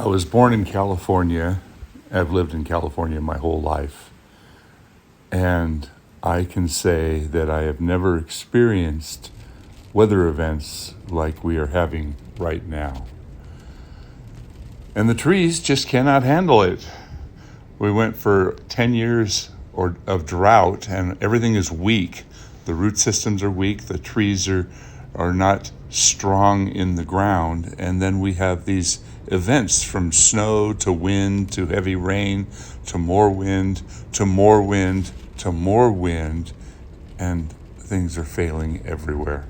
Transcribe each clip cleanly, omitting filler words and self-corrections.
I was born in California. I've lived in California my whole life. And I can say that I have never experienced weather events like we are having right now. And the trees just cannot handle it. We went for 10 years of drought, and everything is weak. The root systems are weak. The trees are not strong in the ground. And then we have these events from snow to wind to heavy rain to more wind to more wind to more wind, and things are failing everywhere.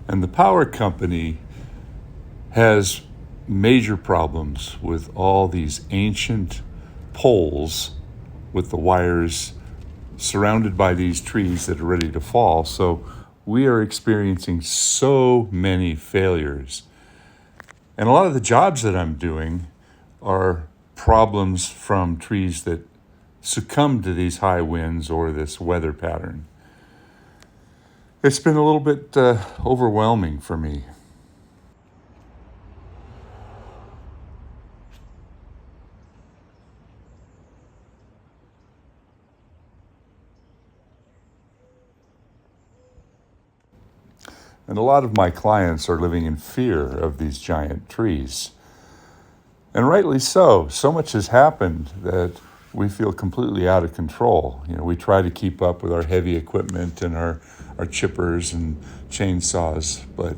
And the power company has major problems with all these ancient poles with the wires surrounded by these trees that are ready to fall. So we are experiencing so many failures. And a lot of the jobs that I'm doing are problems from trees that succumb to these high winds or this weather pattern. It's been a little bit overwhelming for me. And a lot of my clients are living in fear of these giant trees. And rightly so. So much has happened that we feel completely out of control. We try to keep up with our heavy equipment and our chippers and chainsaws, but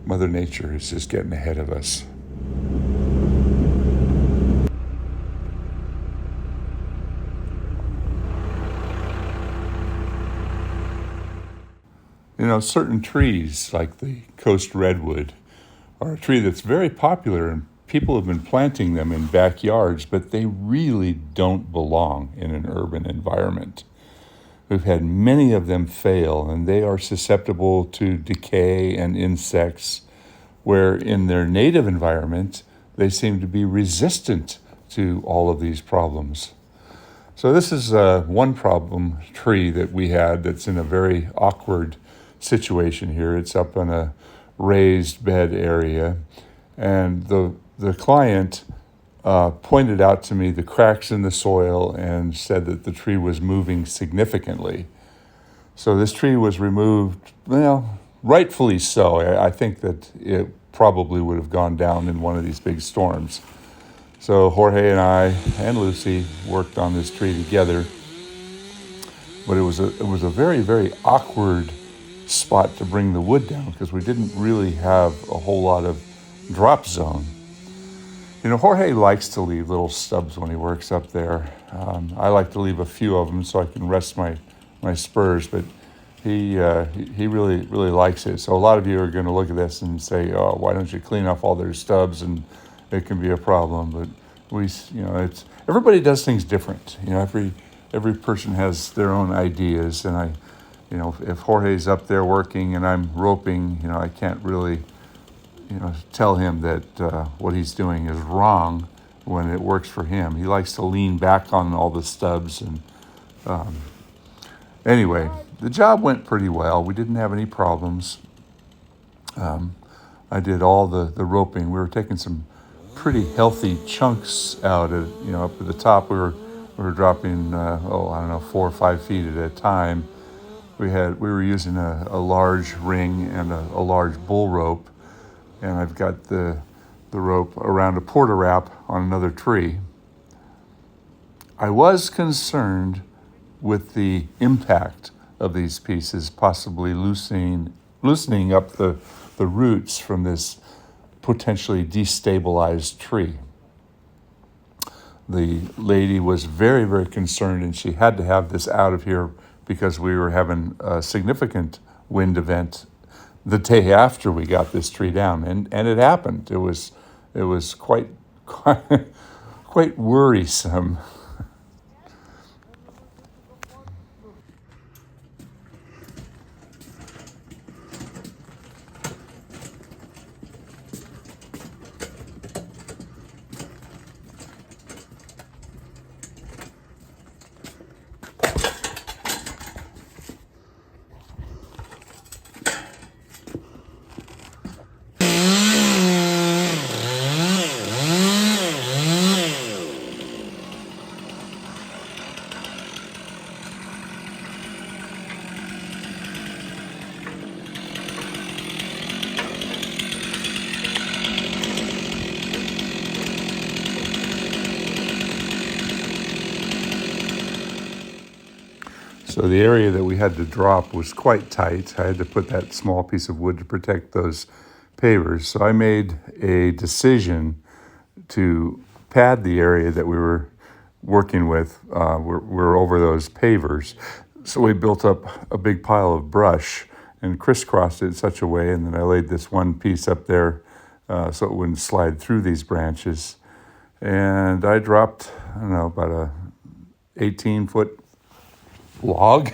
Mother Nature is just getting ahead of us. Certain trees, like the coast redwood, are a tree that's very popular, and people have been planting them in backyards, but they really don't belong in an urban environment. We've had many of them fail, and they are susceptible to decay and insects, where in their native environment, they seem to be resistant to all of these problems. So this is one problem tree that we had that's in a very awkward situation here. It's up on a raised bed area, and the client pointed out to me the cracks in the soil and said that the tree was moving significantly. So this tree was removed, rightfully so. I think that it probably would have gone down in one of these big storms. So Jorge and I and Lucy worked on this tree together, but it was a very, very awkward spot to bring the wood down because we didn't really have a whole lot of drop zone. Jorge likes to leave little stubs when he works up there. I like to leave a few of them so I can rest my spurs, but he really, really likes it. So a lot of you are going to look at this and say, "Oh, why don't you clean off all their stubs?" And it can be a problem. But it's everybody does things different. Every person has their own ideas, and if Jorge's up there working and I'm roping, I can't really, tell him that what he's doing is wrong when it works for him. He likes to lean back on all the stubs. And anyway, the job went pretty well. We didn't have any problems. I did all the roping. We were taking some pretty healthy chunks out at, up at the top. We were dropping, 4 or 5 feet at a time. We were using a large ring and a large bull rope, and I've got the rope around a porta wrap on another tree. I was concerned with the impact of these pieces, possibly loosening up the roots from this potentially destabilized tree. The lady was very, very concerned, and she had to have this out of here because we were having a significant wind event the day after we got this tree down, and it happened. It was quite worrisome. So the area that we had to drop was quite tight. I had to put that small piece of wood to protect those pavers. So I made a decision to pad the area that we were working with. We're over those pavers. So we built up a big pile of brush and crisscrossed it in such a way, and then I laid this one piece up there so it wouldn't slide through these branches. And I dropped, I don't know, about a 18-foot log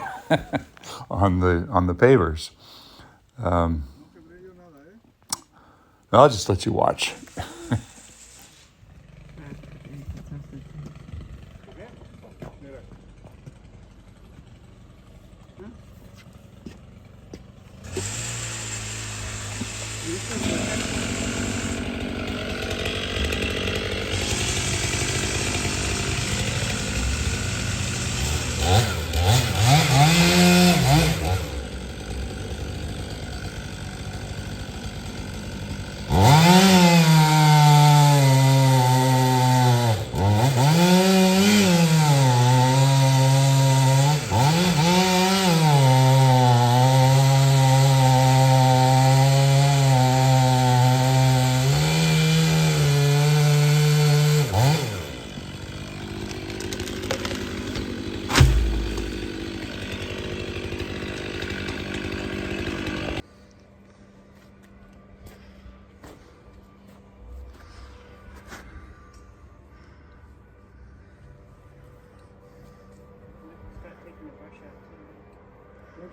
on the pavers. I'll just let you watch.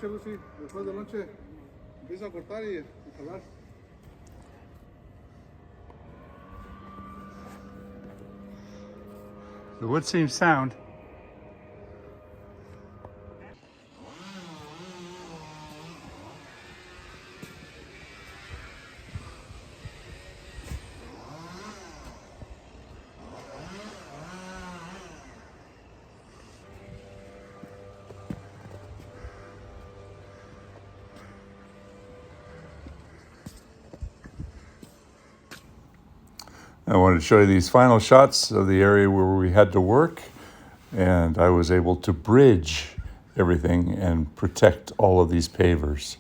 Noche, Lucy, después de noche empieza a cortar y jalar. The wood seems sound. I wanted to show you these final shots of the area where we had to work, and I was able to bridge everything and protect all of these pavers.